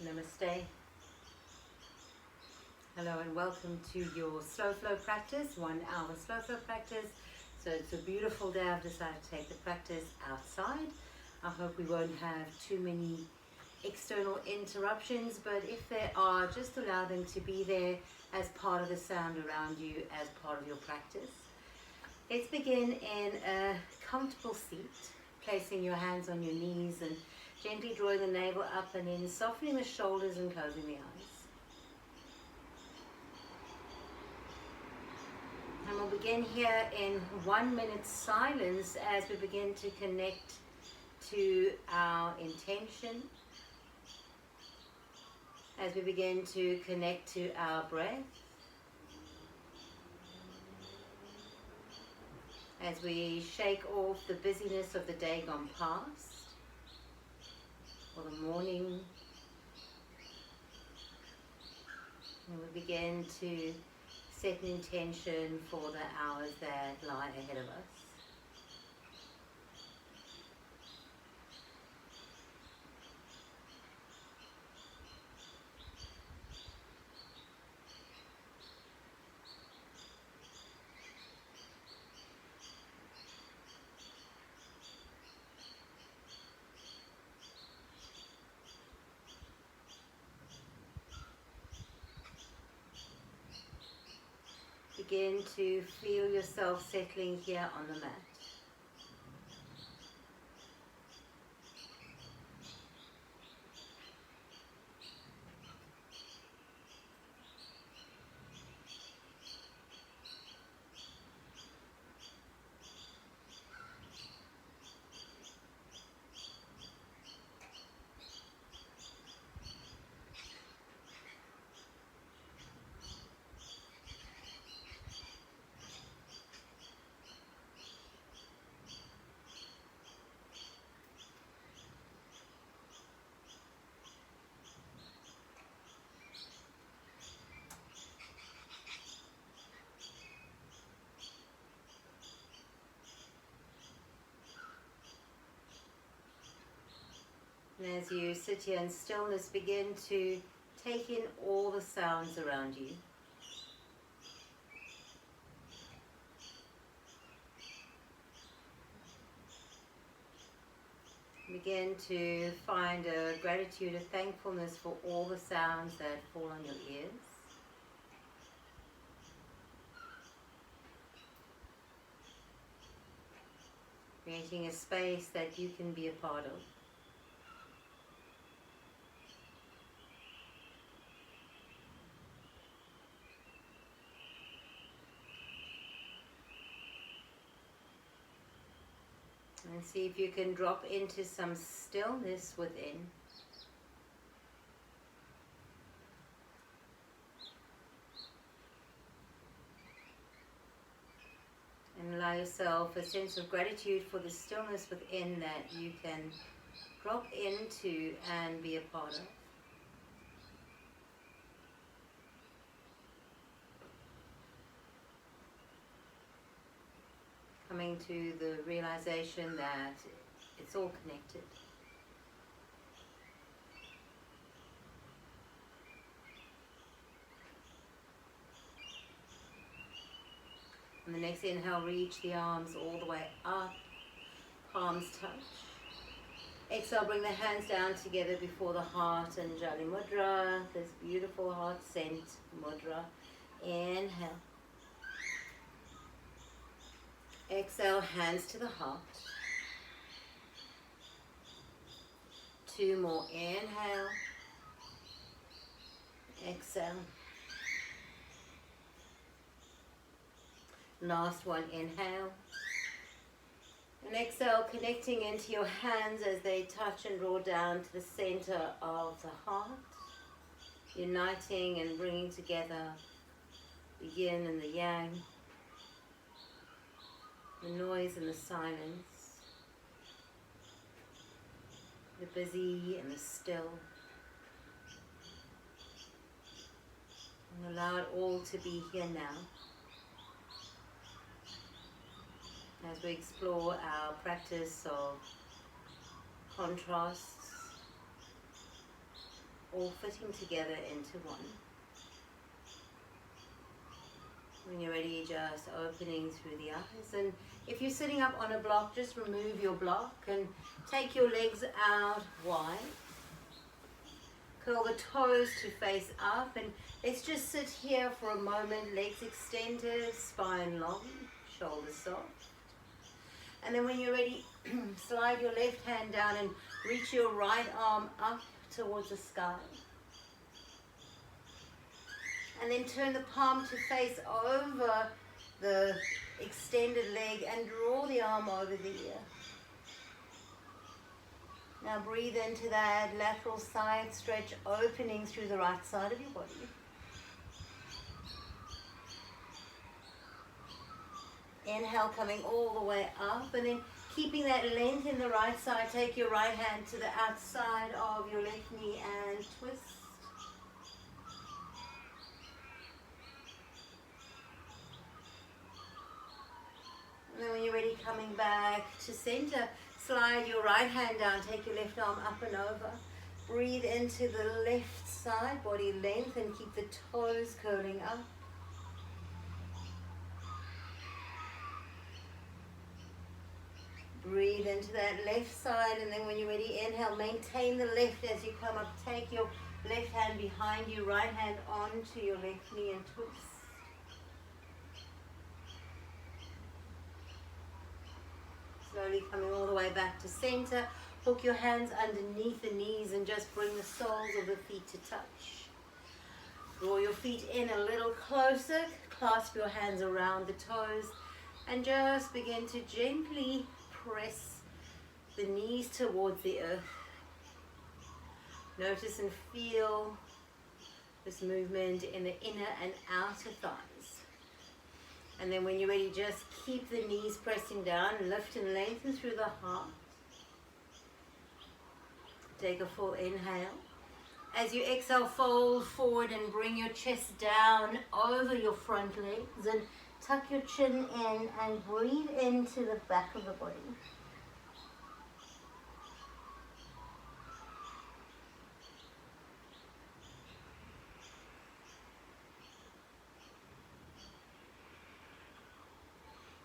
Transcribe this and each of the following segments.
Namaste. Hello and welcome to your slow flow practice, 1 hour slow flow practice. So it's a beautiful day. I've decided to take the practice outside. I hope we won't have too many external interruptions, but if there are, just allow them to be there as part of the sound around you, as part of your practice. Let's begin in a comfortable seat, placing your hands on your knees and gently drawing the navel up and in, softening the shoulders and closing the eyes. And we'll begin here in 1 minute silence as we begin to connect to our intention, as we begin to connect to our breath, as we shake off the busyness of the day gone past, or the morning, and we begin to set an intention for the hours that lie ahead of us. Begin to feel yourself settling here on the mat. And as you sit here in stillness, begin to take in all the sounds around you. Begin to find a gratitude, a thankfulness for all the sounds that fall on your ears. Creating a space that you can be a part of. And see if you can drop into some stillness within. And allow yourself a sense of gratitude for the stillness within that you can drop into and be a part of. Coming to the realization that it's all connected. On the next inhale, reach the arms all the way up, palms touch. Exhale, bring the hands down together before the heart, Anjali Mudra, this beautiful heart scent mudra. Inhale. Exhale, hands to the heart. 2 more, inhale. Exhale. Last one, inhale. And exhale, connecting into your hands as they touch and draw down to the center of the heart. Uniting and bringing together the yin and the yang. The noise and the silence, the busy and the still, and allow it all to be here now as we explore our practice of contrasts, all fitting together into one. When you're ready, just opening through the eyes. And if you're sitting up on a block, just remove your block and take your legs out wide. Curl the toes to face up, and let's just sit here for a moment, legs extended, spine long, shoulders soft. And then when you're ready, slide your left hand down and reach your right arm up towards the sky. And then turn the palm to face over the extended leg and draw the arm over the ear. Now breathe into that lateral side stretch, opening through the right side of your body. Inhale, coming all the way up, and then keeping that length in the right side, take your right hand to the outside of your left knee and twist. And then when you're ready, coming back to center, slide your right hand down, take your left arm up and over. Breathe into the left side, body length, and keep the toes curling up. Breathe into that left side, and then when you're ready, inhale, maintain the left as you come up. Take your left hand behind you, right hand onto your left knee and twist. Slowly coming all the way back to center. Hook your hands underneath the knees and just bring the soles of the feet to touch. Draw your feet in a little closer. Clasp your hands around the toes and just begin to gently press the knees towards the earth. Notice and feel this movement in the inner and outer thighs. And then when you're ready, just keep the knees pressing down, lift and lengthen through the heart. Take a full inhale. As you exhale, fold forward and bring your chest down over your front legs and tuck your chin in and breathe into the back of the body.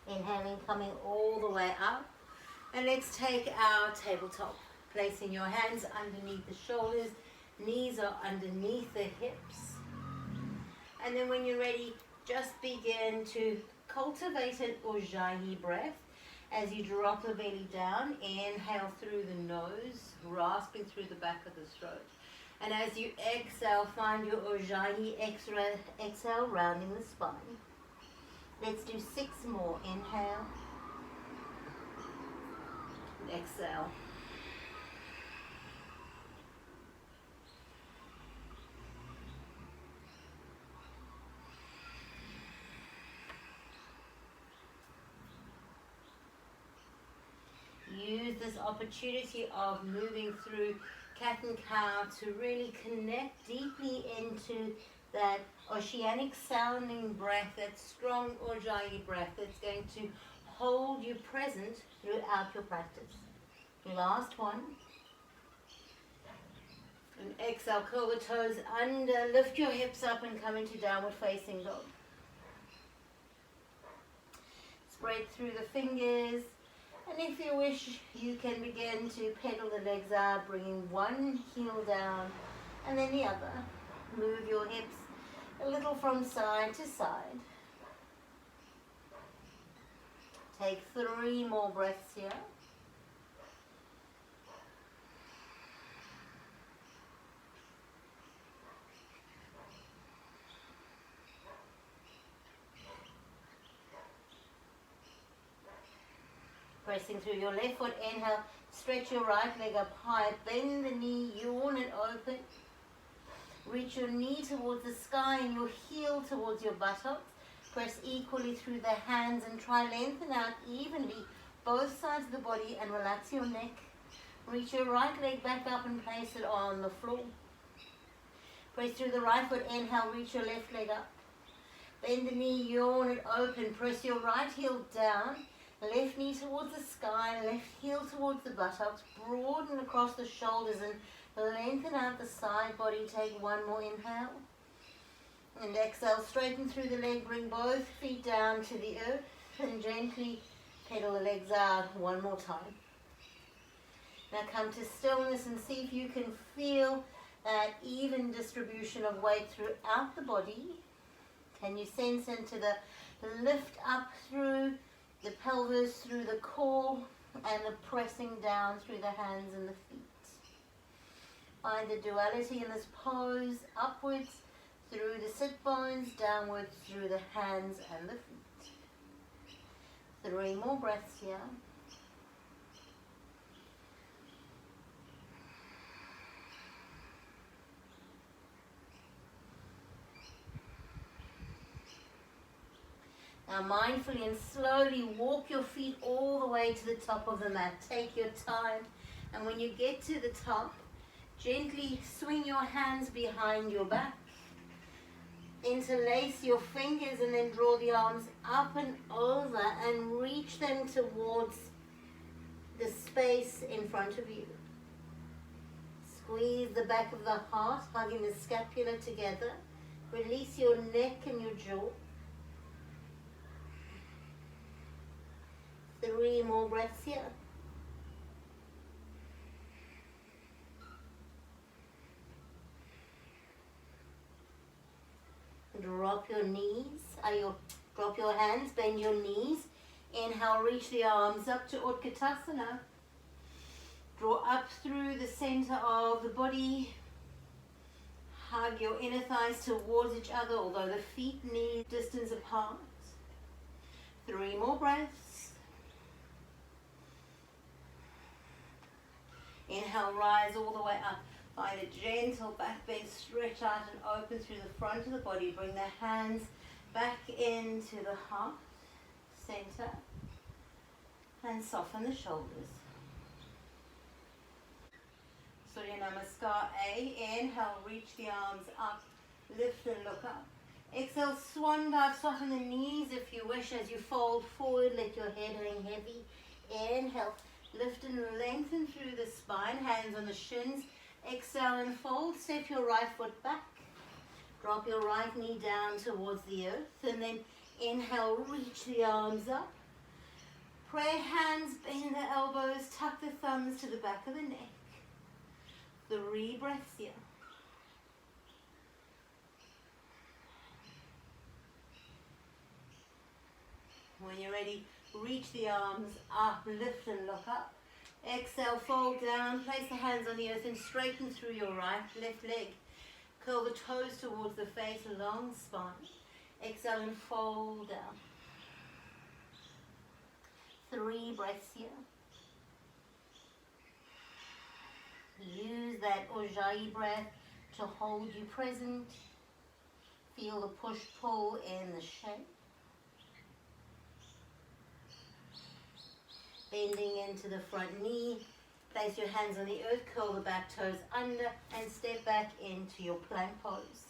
Inhaling, coming all the way up. And let's take our tabletop. Placing your hands underneath the shoulders, knees are underneath the hips. And then when you're ready, just begin to cultivate an Ujjayi breath. As you drop the belly down, inhale through the nose, rasping through the back of the throat. And as you exhale, find your Ujjayi exhale, rounding the spine. Let's do 6 more. Inhale. And exhale. Use this opportunity of moving through cat and cow to really connect deeply into that oceanic sounding breath, that strong Ujjayi breath that's going to hold you present throughout your practice. Last one. And exhale, curl the toes under, lift your hips up and come into downward facing dog. Spread through the fingers. And if you wish, you can begin to pedal the legs out, bringing one heel down and then the other. Move your hips a little from side to side. Take 3 more breaths here. Pressing through your left foot, inhale, stretch your right leg up high, bend the knee, yawn it open. Reach your knee towards the sky and your heel towards your buttocks. Press equally through the hands and try lengthen out evenly both sides of the body and relax your neck. Reach your right leg back up and place it on the floor. Press through the right foot, inhale, reach your left leg up. Bend the knee, yawn it open. Press your right heel down. Left knee towards the sky, left heel towards the buttocks, broaden across the shoulders and Lengthen out the side body, take one more inhale. And exhale, straighten through the leg, bring both feet down to the earth and gently pedal the legs out one more time. Now come to stillness and see if you can feel that even distribution of weight throughout the body. Can you sense into the lift up through the pelvis, through the core, and the pressing down through the hands and the feet? Find the duality in this pose, upwards through the sit bones, downwards through the hands and the feet. 3 more breaths here. Now mindfully and slowly walk your feet all the way to the top of the mat. Take your time, and when you get to the top, gently swing your hands behind your back. Interlace your fingers and then draw the arms up and over and reach them towards the space in front of you. Squeeze the back of the heart, hugging the scapula together. Release your neck and your jaw. 3 more breaths here. Drop your knees, drop your hands, bend your knees. Inhale, reach the arms up to Utkatasana. Draw up through the center of the body. Hug your inner thighs towards each other, although the feet need distance apart. 3 more breaths. Inhale, rise all the way up. Find a gentle back bend, stretch out and open through the front of the body. Bring the hands back into the heart, center, and soften the shoulders. Surya Namaskar A. Inhale, reach the arms up, lift and look up. Exhale, swan dive, soften the knees if you wish as you fold forward. Let your head hang heavy. Inhale, lift and lengthen through the spine, hands on the shins. Exhale and fold, step your right foot back. Drop your right knee down towards the earth and then inhale, reach the arms up. Prayer hands, bend the elbows, tuck the thumbs to the back of the neck. 3 breaths here. When you're ready, reach the arms up, lift and look up. Exhale, fold down, place the hands on the earth and straighten through your left leg. Curl the toes towards the face, long spine. Exhale and fold down. 3 breaths here. Use that Ujjayi breath to hold you present. Feel the push-pull in the shape. Bending into the front knee, place your hands on the earth, curl the back toes under and step back into your plank pose.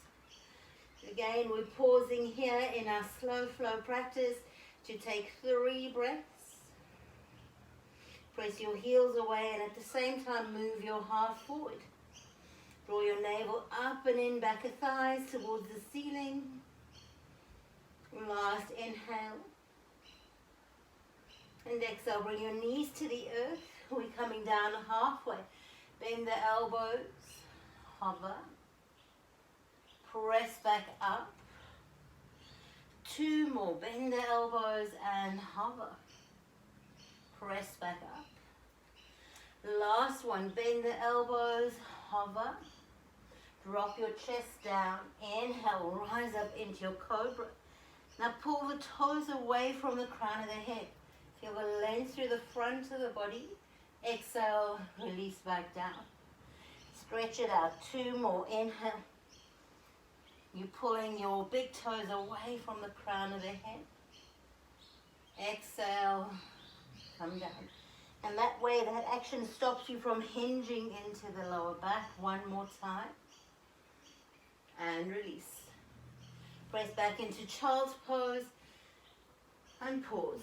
Again, we're pausing here in our slow flow practice to take 3 breaths. Press your heels away and at the same time move your heart forward. Draw your navel up and in, back of thighs towards the ceiling. Last inhale. And exhale, bring your knees to the earth. We're coming down halfway. Bend the elbows, hover. Press back up. 2 more, bend the elbows and hover. Press back up. Last one, bend the elbows, hover. Drop your chest down. Inhale, rise up into your cobra. Now pull the toes away from the crown of the head. Feel the length through the front of the body. Exhale, release back down. Stretch it out. 2 more. Inhale. You're pulling your big toes away from the crown of the head. Exhale, come down. And that way, that action stops you from hinging into the lower back. 1 more time. And release. Press back into child's pose and pause.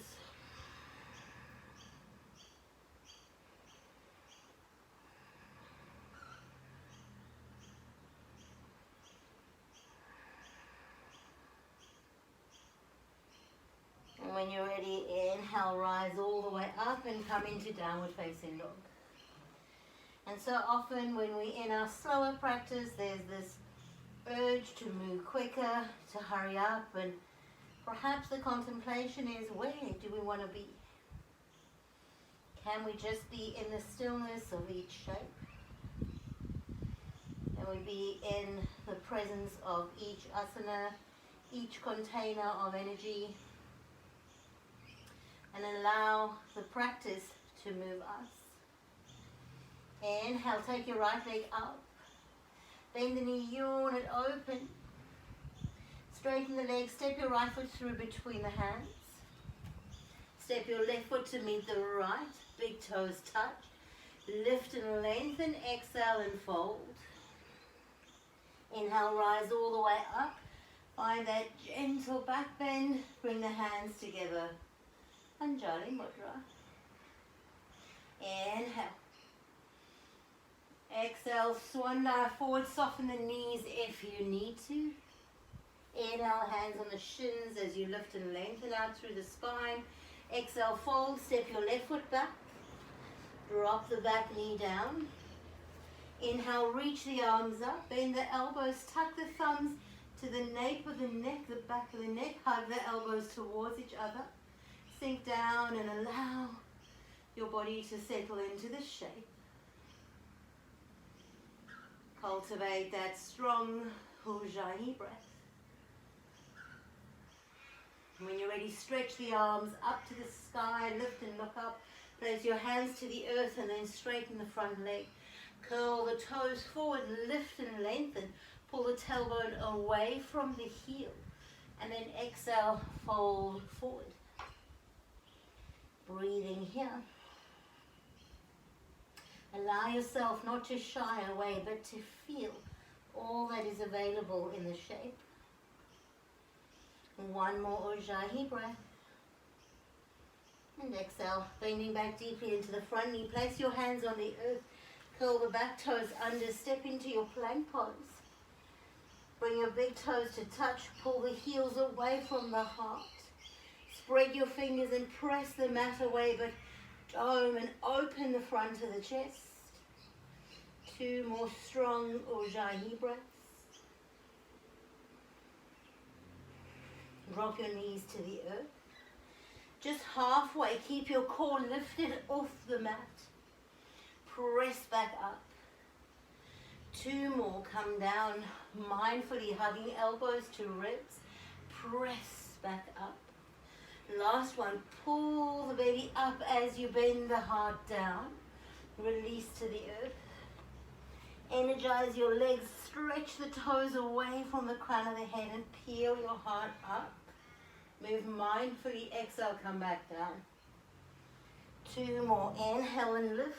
When you're ready, inhale, rise all the way up and come into downward facing dog. And so often when we're in our slower practice, there's this urge to move quicker, to hurry up, and perhaps the contemplation is, where do we want to be? Can we just be in the stillness of each shape? Can we be in the presence of each asana, each container of energy, and allow the practice to move us? Inhale, take your right leg up. Bend the knee, yawn it open. Straighten the leg, step your right foot through between the hands. Step your left foot to meet the right, big toes touch. Lift and lengthen, exhale and fold. Inhale, rise all the way up. Find that gentle back bend, bring the hands together. Anjali Mudra. Inhale. Exhale, swan dive forward, soften the knees if you need to. Inhale, hands on the shins as you lift and lengthen out through the spine. Exhale, fold, step your left foot back. Drop the back knee down. Inhale, reach the arms up, bend the elbows, tuck the thumbs to the nape of the neck, the back of the neck, hug the elbows towards each other. Sink down and allow your body to settle into the shape. Cultivate that strong Ujjayi breath. When you're ready, stretch the arms up to the sky, lift and look up. Place your hands to the earth and then straighten the front leg. Curl the toes forward, lift and lengthen. Pull the tailbone away from the heel. And then exhale, fold forward. Breathing here. Allow yourself not to shy away, but to feel all that is available in the shape. One more Ujjayi breath. And exhale, bending back deeply into the front knee. Place your hands on the earth. Curl the back toes under. Step into your plank pose. Bring your big toes to touch. Pull the heels away from the heart. Spread your fingers and press the mat away, but dome and open the front of the chest. Two more strong Ujjayi breaths. Drop your knees to the earth. Just halfway, keep your core lifted off the mat. Press back up. Two more, come down, mindfully hugging elbows to ribs. Press back up. Last one, pull the belly up as you bend the heart down. Release to the earth. Energize your legs, stretch the toes away from the crown of the head and peel your heart up. Move mindfully, exhale, come back down. Two more, inhale and lift.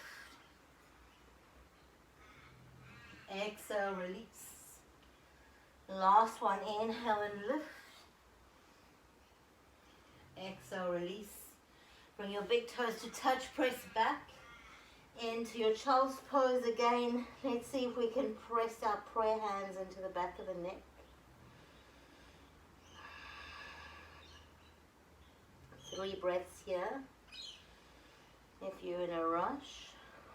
Exhale, release. Last one, inhale and lift. Exhale, release. Bring your big toes to touch, press back into your child's pose again. Let's see if we can press our prayer hands into the back of the neck. Three breaths here. If you're in a rush,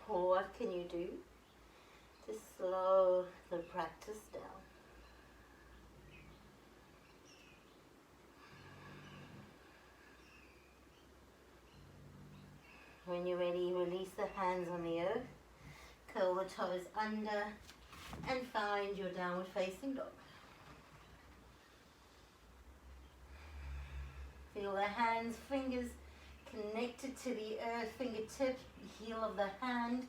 what can you do to slow the practice down? When you're ready, release the hands on the earth, curl the toes under, and find your downward facing dog. Feel the hands, fingers connected to the earth, fingertips, heel of the hand.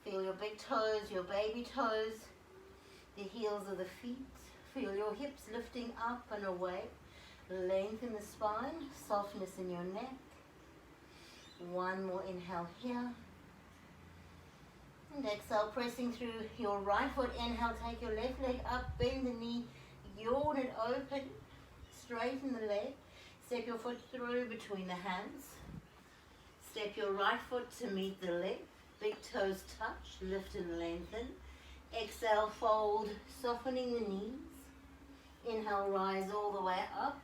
Feel your big toes, your baby toes, the heels of the feet. Feel your hips lifting up and away. Lengthen the spine, softness in your neck. One more inhale here. And exhale, pressing through your right foot. Inhale, take your left leg up, bend the knee, yawn it open, straighten the leg. Step your foot through between the hands. Step your right foot to meet the leg. Big toes touch, lift and lengthen. Exhale, fold, softening the knees. Inhale, rise all the way up.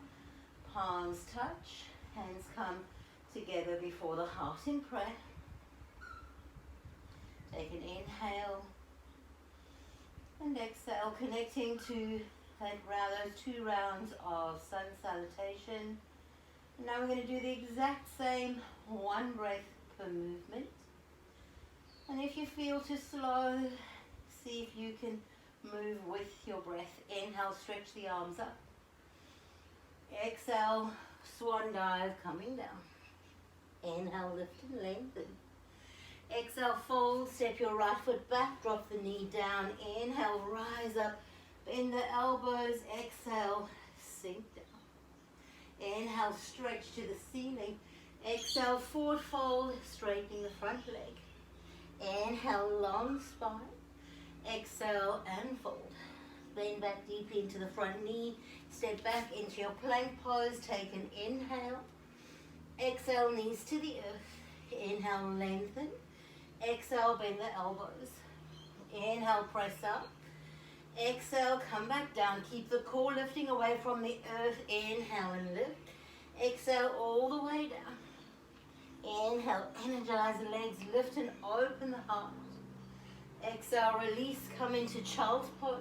Palms touch. Hands come together before the heart in prayer. Take an inhale and exhale, connecting to those 2 rounds of sun salutation. And now we're going to do the exact same, 1 breath per movement. And if you feel too slow, see if you can move with your breath. Inhale, stretch the arms up. Exhale, swan dive, coming down. Inhale, lift and lengthen. Exhale, fold, step your right foot back, drop the knee down. Inhale, rise up, bend the elbows. Exhale, sink down. Inhale, stretch to the ceiling. Exhale, forward fold, straightening the front leg. Inhale, long spine. Exhale and fold. Bend back deeply into the front knee. Step back into your plank pose. Take an inhale. Exhale, knees to the earth. Inhale, lengthen. Exhale, bend the elbows. Inhale, press up. Exhale, come back down. Keep the core lifting away from the earth. Inhale and lift. Exhale, all the way down. Inhale, energize the legs, lift and open the heart. Exhale, release, come into child's pose.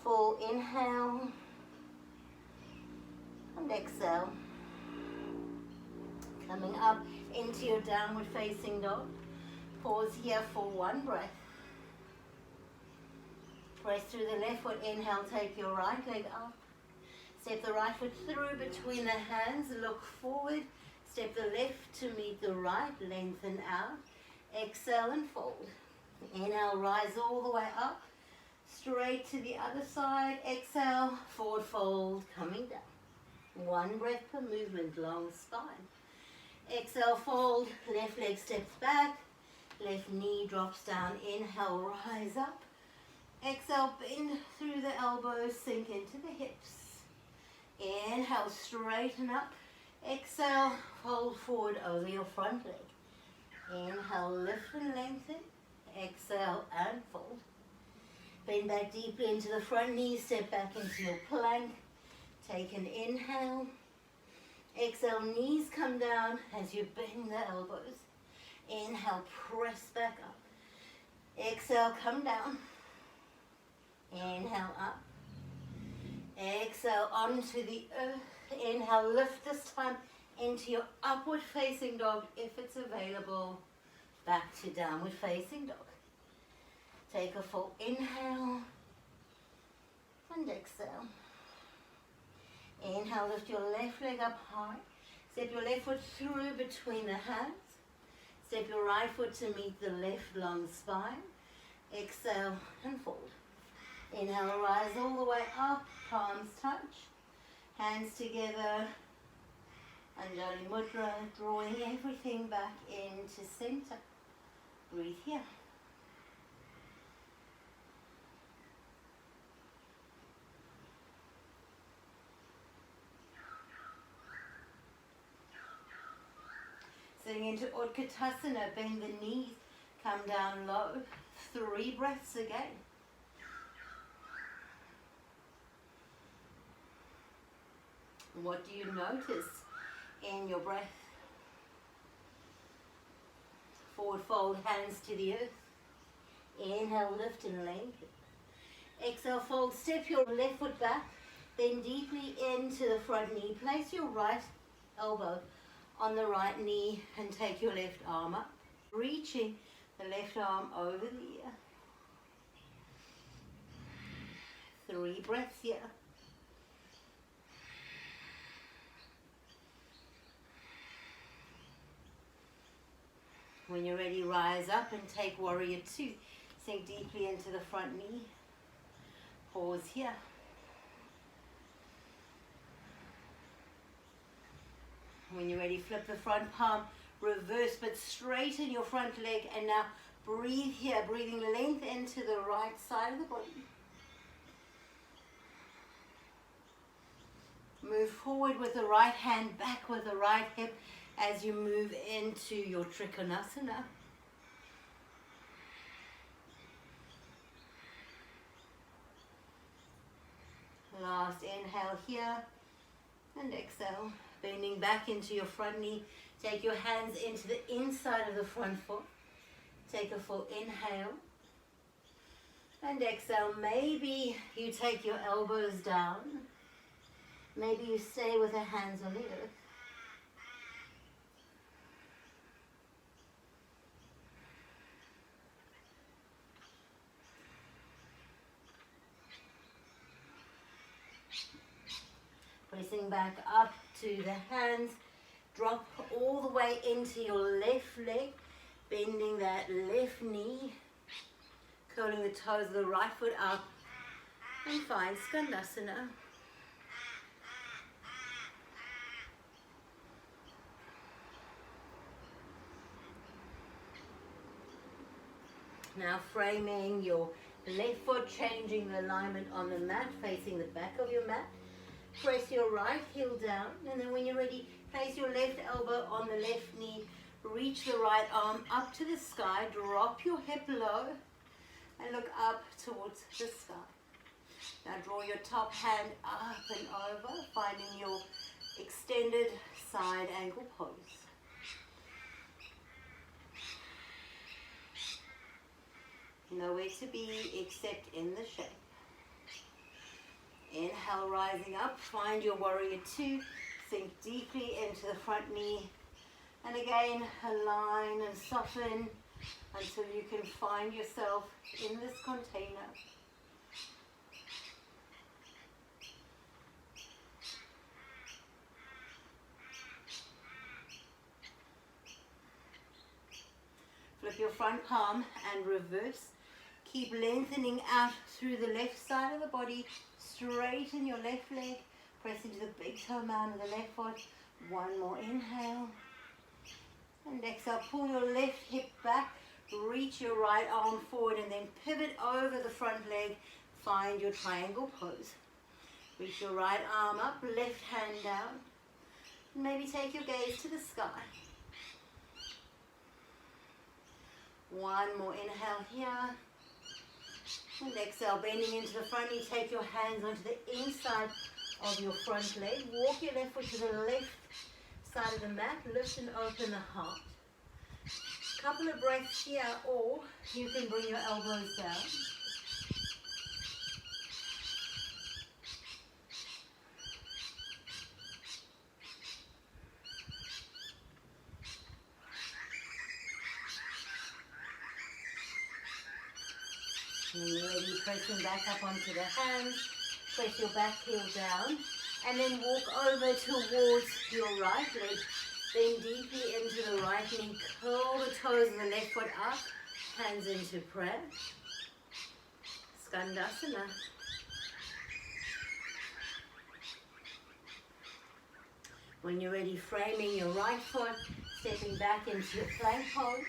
Full inhale and exhale. Coming up into your downward facing dog. Pause here for 1 breath. Press through the left foot, inhale, take your right leg up. Step the right foot through between the hands, look forward. Step the left to meet the right, lengthen out. Exhale and fold. Inhale, rise all the way up. Straight to the other side. Exhale, forward fold, coming down. 1 breath per movement, long spine. Exhale, fold, left leg steps back. Left knee drops down. Inhale, rise up. Exhale, bend through the elbows, sink into the hips. Inhale, straighten up. Exhale, fold forward over your front leg. Inhale, lift and lengthen. Exhale and fold. Bend back deeply into the front knee, step back into your plank. Take an inhale. Exhale, knees come down as you bend the elbows. Inhale, press back up. Exhale, come down. Inhale, up. Exhale, onto the earth. Inhale, lift this time into your upward facing dog if it's available. Back to downward facing dog. Take a full inhale and exhale. Inhale, lift your left leg up high. Step your left foot through between the hands. Step your right foot to meet the left long spine. Exhale and fold. Inhale, rise all the way up, palms touch. Hands together. Anjali Mudra, drawing everything back into center. Breathe here. Sitting into Utkatasana, bend the knees, come down low. 3 breaths again. What do you notice in your breath? Forward fold, hands to the earth. Inhale, lift and lengthen. Exhale, fold, step your left foot back, bend deeply into the front knee. Place your right elbow on the right knee and take your left arm up, reaching the left arm over the ear. 3 breaths here. When you're ready, rise up and take warrior 2. Sink deeply into the front knee. Pause here. When you're ready, flip the front palm, reverse but straighten your front leg, and now breathe here, breathing length into the right side of the body. Move forward with the right hand, back with the right hip as you move into your Trikonasana. Last inhale here and exhale. Bending back into your front knee. Take your hands into the inside of the front foot. Take a full inhale. And exhale. Maybe you take your elbows down. Maybe you stay with the hands on the earth. Pressing back up to the hands. Drop all the way into your left leg. Bending that left knee. Curling the toes of the right foot up. And find Skandasana. Now framing your left foot, changing the alignment on the mat, facing the back of your mat. Press your right heel down, and then when you're ready, place your left elbow on the left knee. Reach the right arm up to the sky, drop your hip low, and look up towards the sky. Now draw your top hand up and over, finding your extended side ankle pose. Nowhere to be except in the shape. Inhale, rising up, find your warrior two, sink deeply into the front knee, and again align and soften until you can find yourself in this container. Flip your front palm and reverse. Keep lengthening out through the left side of the body. Straighten your left leg. Press into the big toe mound of the left foot. One more inhale. And exhale, pull your left hip back. Reach your right arm forward and then pivot over the front leg. Find your triangle pose. Reach your right arm up, left hand down. Maybe take your gaze to the sky. One more inhale here. And exhale, bending into the front knee. Take your hands onto the inside of your front leg. Walk your left foot to the left side of the mat. Lift and open the heart. Couple of breaths here, or you can bring your elbows down. And then you're ready, pressing back up onto the hands. Press your back heel down. And then walk over towards your right leg. Bend deeply into the right knee. Curl the toes of the left foot up. Hands into prayer. Skandasana. When you're ready, framing your right foot. Stepping back into your plank pose.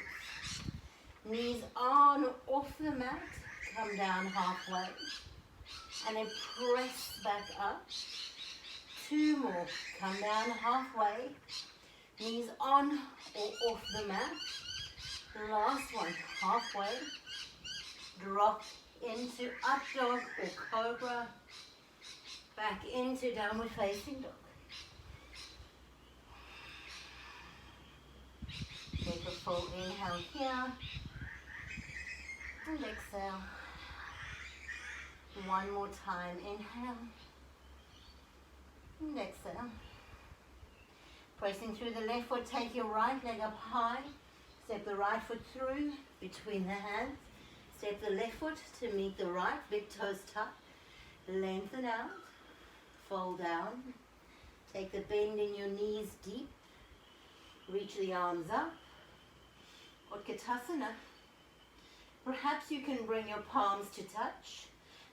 Knees on or off the mat. Come down halfway. And then press back up. Two more. Come down halfway. Knees on or off the mat. Last one. Halfway. Drop into up dog or cobra. Back into downward facing dog. Take a full inhale here. And exhale. One more time. Inhale. And exhale. Pressing through the left foot, take your right leg up high. Step the right foot through between the hands. Step the left foot to meet the right. Big toes tuck. Lengthen out. Fold down. Take the bend in your knees deep. Reach the arms up. Utkatasana. Perhaps you can bring your palms to touch.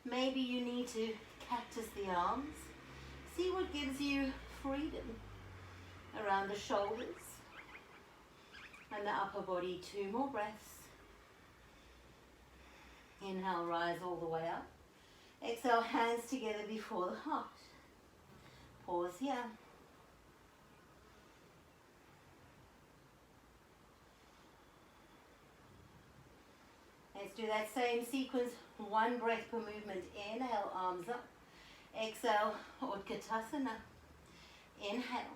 Maybe you need to cactus the arms. See what gives you freedom around the shoulders and the upper body. Two more breaths. Inhale, rise all the way up. Exhale, hands together before the heart. Pause here. Let's do that same sequence, one breath per movement. Inhale, arms up. Exhale, Utkatasana. Inhale.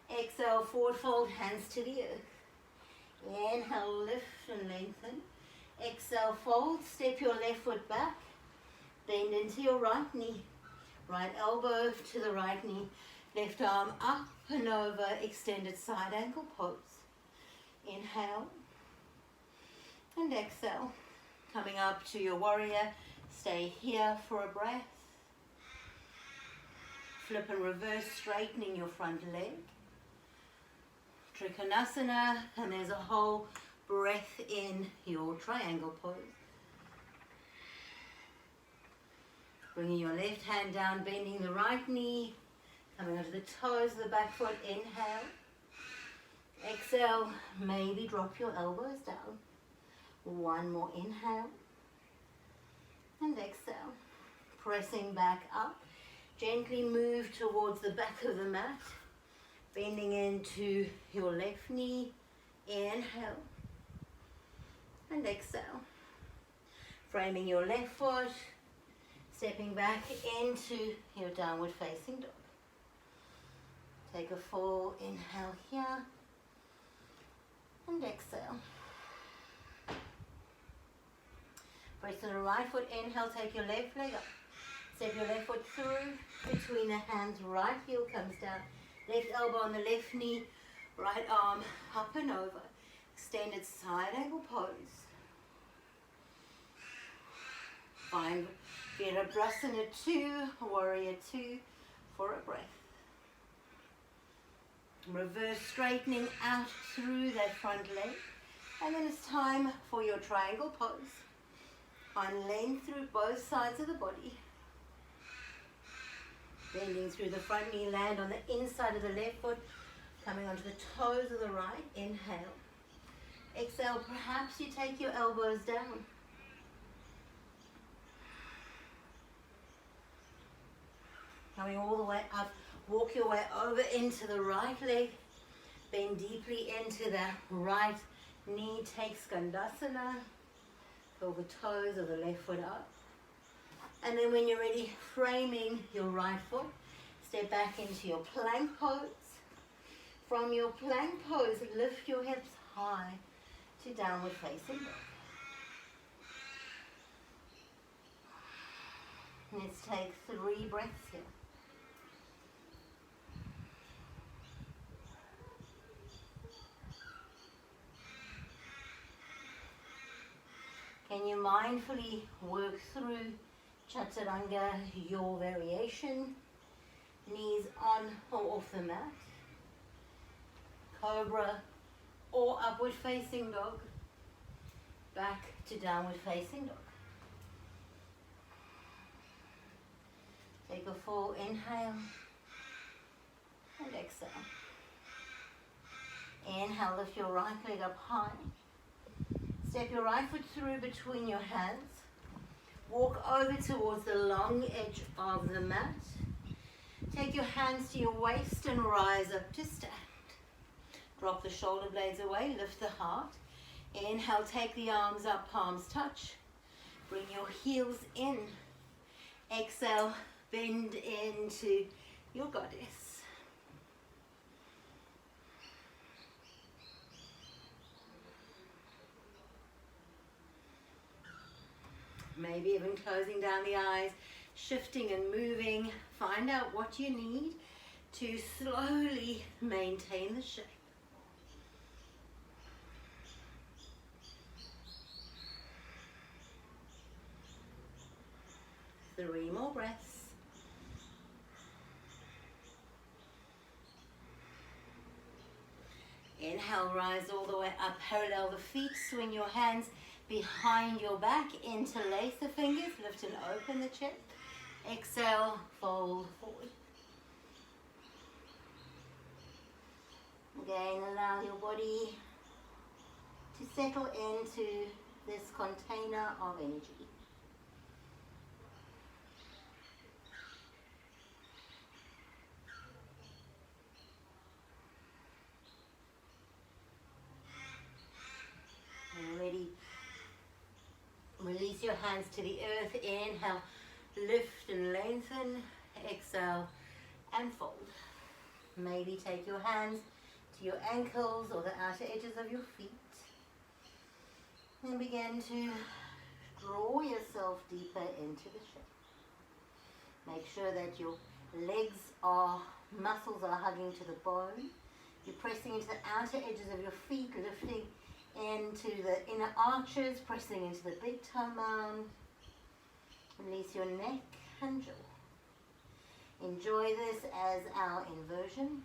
Exhale, forward fold, hands to the earth. Inhale, lift and lengthen. Exhale, fold, step your left foot back. Bend into your right knee. Right elbow to the right knee. Left arm up and over, extended side ankle pose. Inhale and exhale. Coming up to your warrior. Stay here for a breath. Flip and reverse, straightening your front leg. Skandasana, and there's a whole breath in your triangle pose. Bringing your left hand down, bending the right knee, coming onto the toes of the back foot. Inhale. Exhale, maybe drop your elbows down. One more inhale. And exhale. Pressing back up. Gently move towards the back of the mat. Bending into your left knee. Inhale. And exhale. Framing your left foot. Stepping back into your downward facing dog. Take a full inhale here. And exhale. Press to the right foot, inhale, take your left leg up. Step your left foot through, between the hands, right heel comes down. Left elbow on the left knee, right arm up and over. Extended side angle pose. Find Virabhasana 2, Warrior 2 for a breath. Reverse straightening out through that front leg. And then it's time for your triangle pose. Find length through both sides of the body. Bending through the front knee, land on the inside of the left foot. Coming onto the toes of the right. Inhale. Exhale, perhaps you take your elbows down. Coming all the way up, walk your way over into the right leg. Bend deeply into the right knee. Take Skandasana. Pull the toes of the left foot up. And then when you're ready, framing your right foot, step back into your plank pose. From your plank pose, lift your hips high to downward facing dog. Let's take 3 breaths here. Can you mindfully work through Chaturanga, your variation? Knees on or off the mat. Cobra or upward facing dog. Back to downward facing dog. Take a full inhale and exhale. Inhale, lift your right leg up high. Step your right foot through between your hands. Walk over towards the long edge of the mat. Take your hands to your waist and rise up to stand. Drop the shoulder blades away, lift the heart. Inhale, take the arms up, palms touch. Bring your heels in. Exhale, bend into your goddess. Maybe even closing down the eyes, shifting and moving. Find out what you need to slowly maintain the shape. 3 more breaths. Inhale, rise all the way up, parallel the feet, swing your hands behind your back, interlace the fingers, lift and open the chest. Exhale, fold forward. Again, allow your body to settle into this container of energy. Ready. Release your hands to the earth. Inhale, lift and lengthen. Exhale and fold. Maybe take your hands to your ankles or the outer edges of your feet and begin to draw yourself deeper into the shape. Make sure that your muscles are hugging to the bone. You're pressing into the outer edges of your feet, lifting into the inner arches, pressing into the big toe mound. Release your neck and jaw. Enjoy this as our inversion.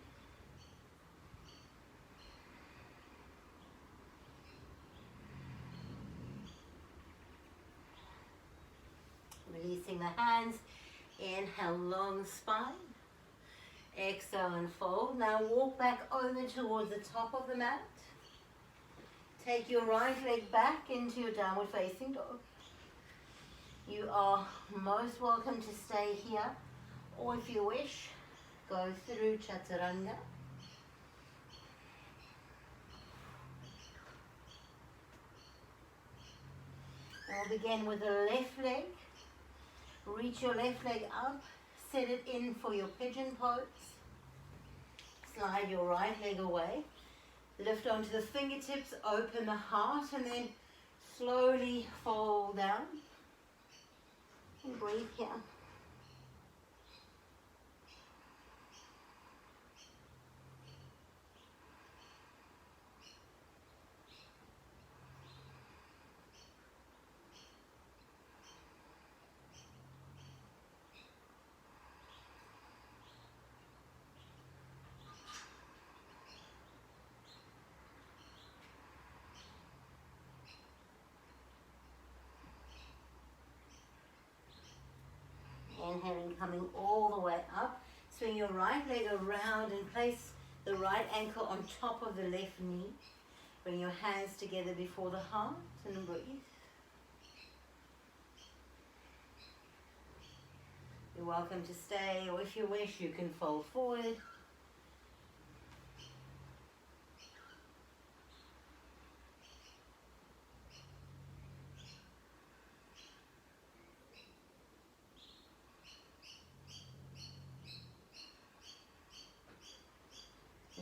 Releasing the hands. Inhale, long spine. Exhale and fold. Now walk back over towards the top of the mat. Take your right leg back into your downward facing dog. You are most welcome to stay here, or if you wish, go through Chaturanga. And we'll begin with the left leg. Reach your left leg up, set it in for your pigeon pose. Slide your right leg away. Lift onto the fingertips, open the heart, and then slowly fold down. And breathe here. Inhaling, coming all the way up. Swing your right leg around and place the right ankle on top of the left knee. Bring your hands together before the heart and breathe. You're welcome to stay, or if you wish, you can fold forward.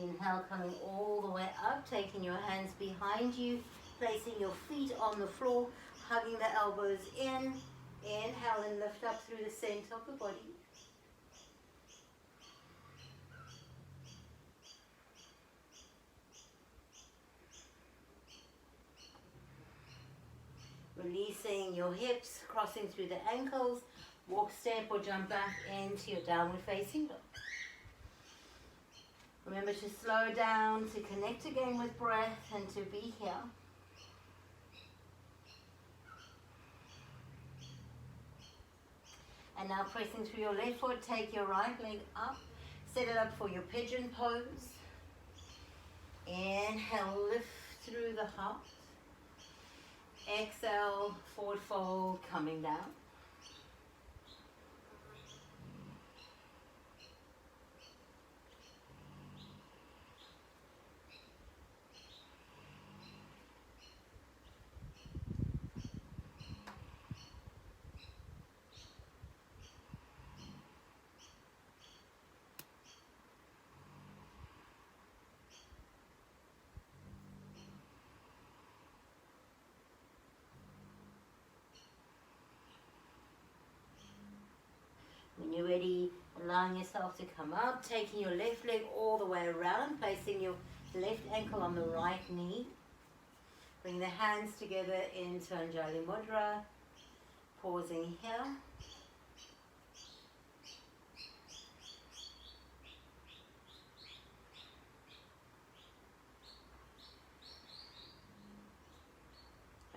Inhale, coming all the way up, taking your hands behind you, placing your feet on the floor, hugging the elbows in. Inhale and lift up through the center of the body. Releasing your hips, crossing through the ankles. Walk, step or jump back into your downward facing dog. Remember to slow down, to connect again with breath and to be here. And now pressing through your left foot, take your right leg up. Set it up for your pigeon pose. Inhale, lift through the heart. Exhale, forward fold, coming down. When you're ready, allowing yourself to come up, taking your left leg all the way around, placing your left ankle on the right knee. Bring the hands together into Anjali Mudra, pausing here.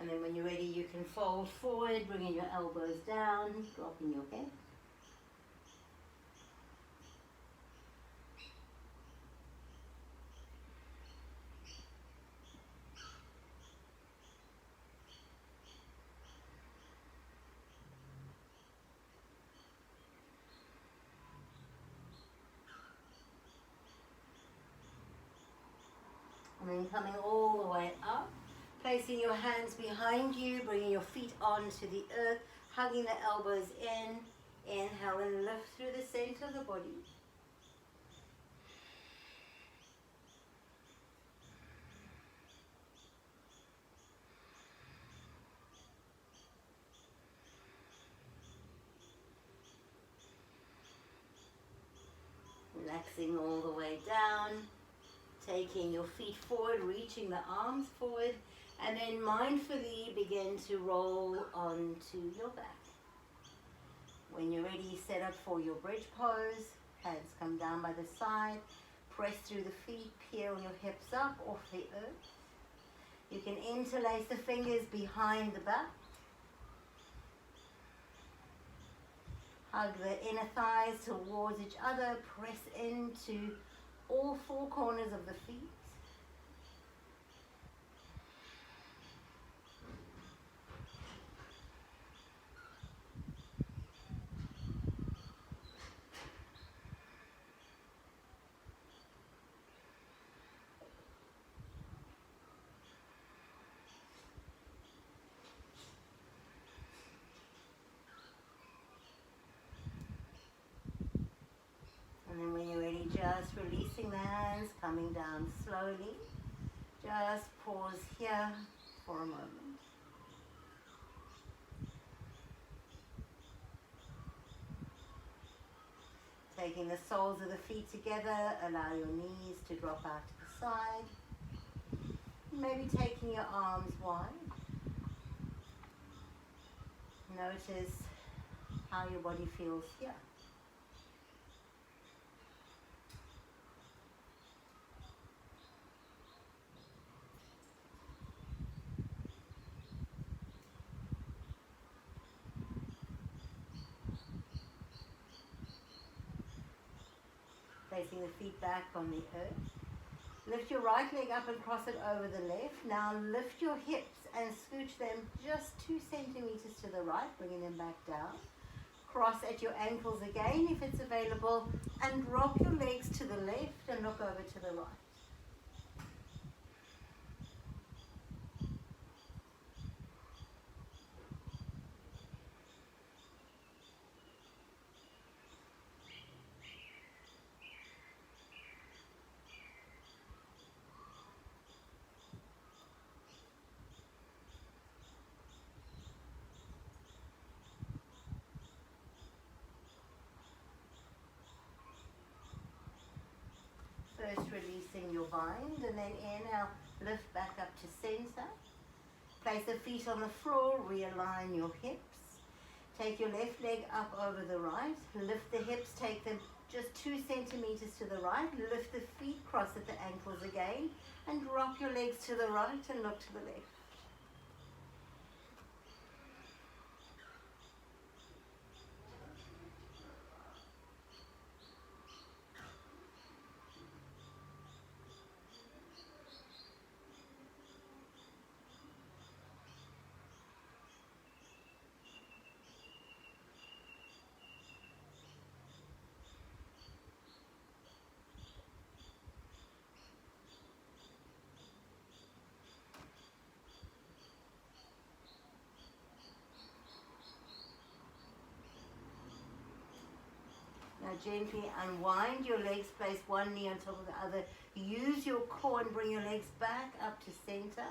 And then when you're ready, you can fold forward, bringing your elbows down, dropping your head. And then coming all the way up, placing your hands behind you, bringing your feet onto the earth, hugging the elbows in. Inhale and lift through the center of the body. Relaxing all the way down, taking your feet forward, reaching the arms forward, and then mindfully begin to roll onto your back. When you're ready, set up for your bridge pose. Hands come down by the side, press through the feet, peel your hips up off the earth. You can interlace the fingers behind the back. Hug the inner thighs towards each other, press into all four corners of the feet. And then when you're ready, just releasing the hands, coming down slowly. Just pause here for a moment. Taking the soles of the feet together, allow your knees to drop out to the side. Maybe taking your arms wide. Notice how your body feels here. Placing the feet back on the earth. Lift your right leg up and cross it over the left. Now lift your hips and scooch them just 2 centimeters to the right, bringing them back down. Cross at your ankles again if it's available, and rock your legs to the left and look over to the right. First releasing your bind, and then inhale, lift back up to center. Place the feet on the floor, realign your hips. Take your left leg up over the right, lift the hips, take them just 2 centimeters to the right, lift the feet, cross at the ankles again, and drop your legs to the right and look to the left. Now gently unwind your legs, place one knee on top of the other. Use your core and bring your legs back up to center.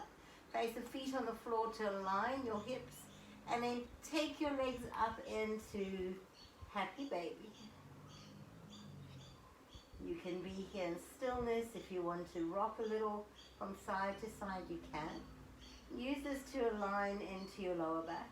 Place the feet on the floor to align your hips, and then take your legs up into happy baby. You can be here in stillness. If you want to rock a little from side to side, you can. Use this to align into your lower back.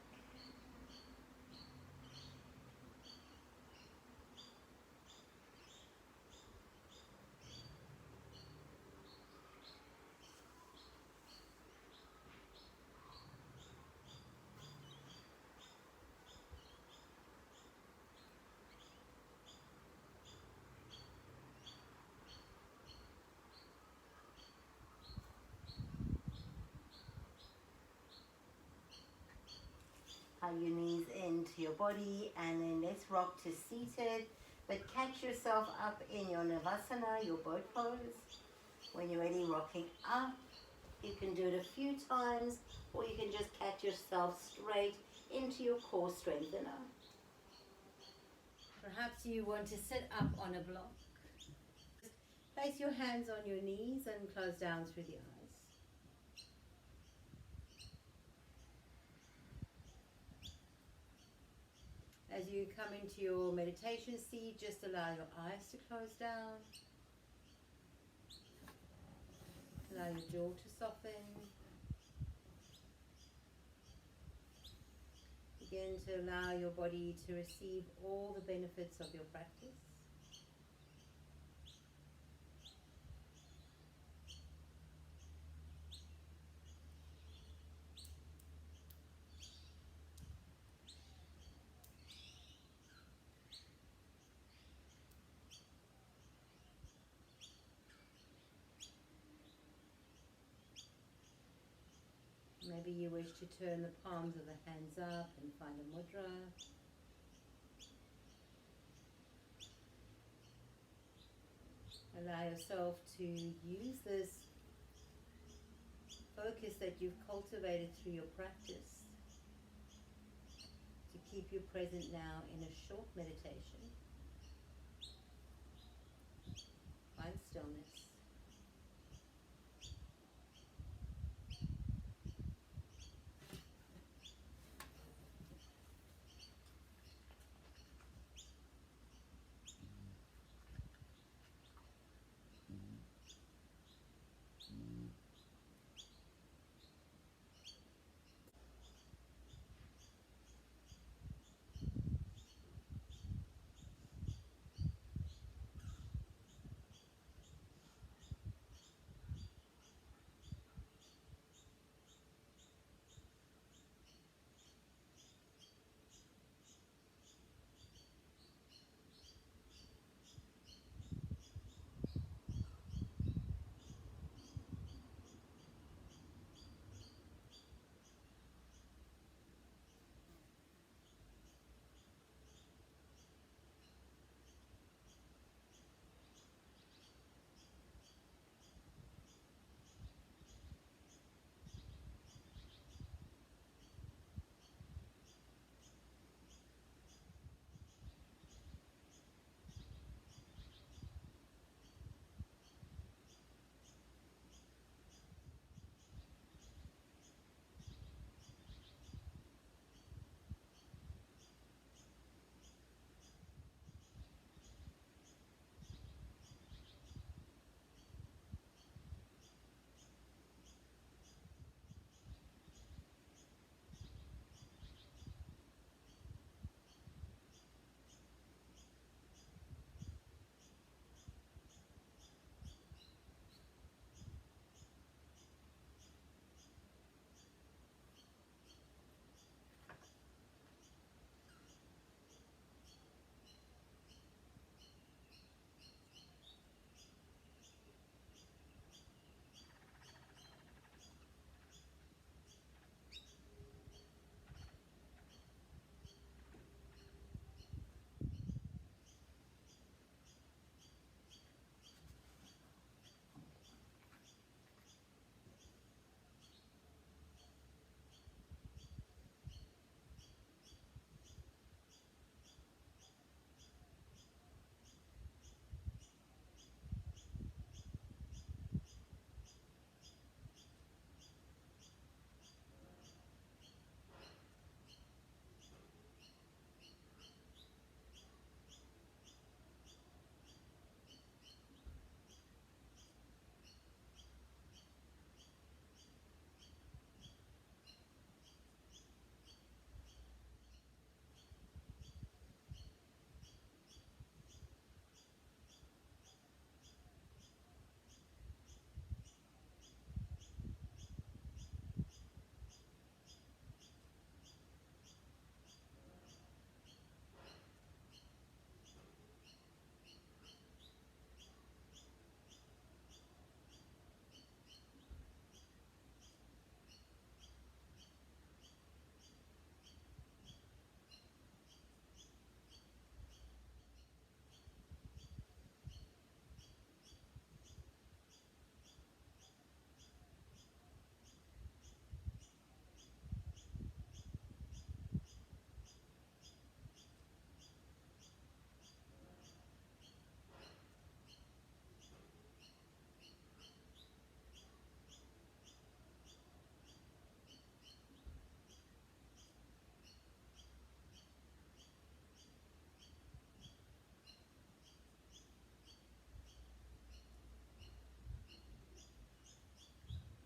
Hug your knees into your body, and then let's rock to seated. But catch yourself up in your Navasana, your boat pose. When you're ready, rocking up. You can do it a few times, or you can just catch yourself straight into your core strengthener. Perhaps you want to sit up on a block. Place your hands on your knees and close down through the eyes. As you come into your meditation seat, just allow your eyes to close down. Allow your jaw to soften. Begin to allow your body to receive all the benefits of your practice. Maybe you wish to turn the palms of the hands up and find a mudra. Allow yourself to use this focus that you've cultivated through your practice to keep you present now in a short meditation. Find stillness.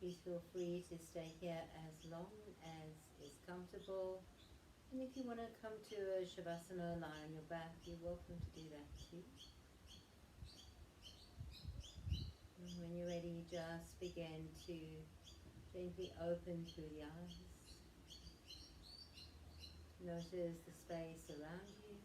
Please feel free to stay here as long as is comfortable. And if you want to come to a Shavasana, lie on your back, you're welcome to do that too. And when you're ready, just begin to gently open through the eyes. Notice the space around you.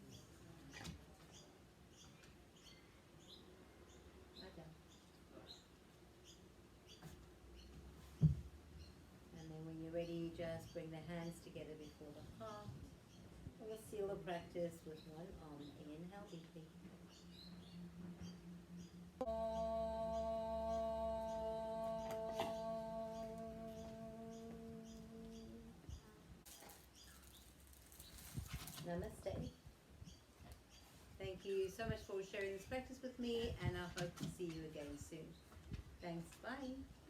And then when you're ready, just bring the hands together before the heart. We'll seal the practice with one arm. Inhale deeply. Namaste. Thank you so much for sharing this practice with me, and I hope to see you again soon. Thanks. Bye.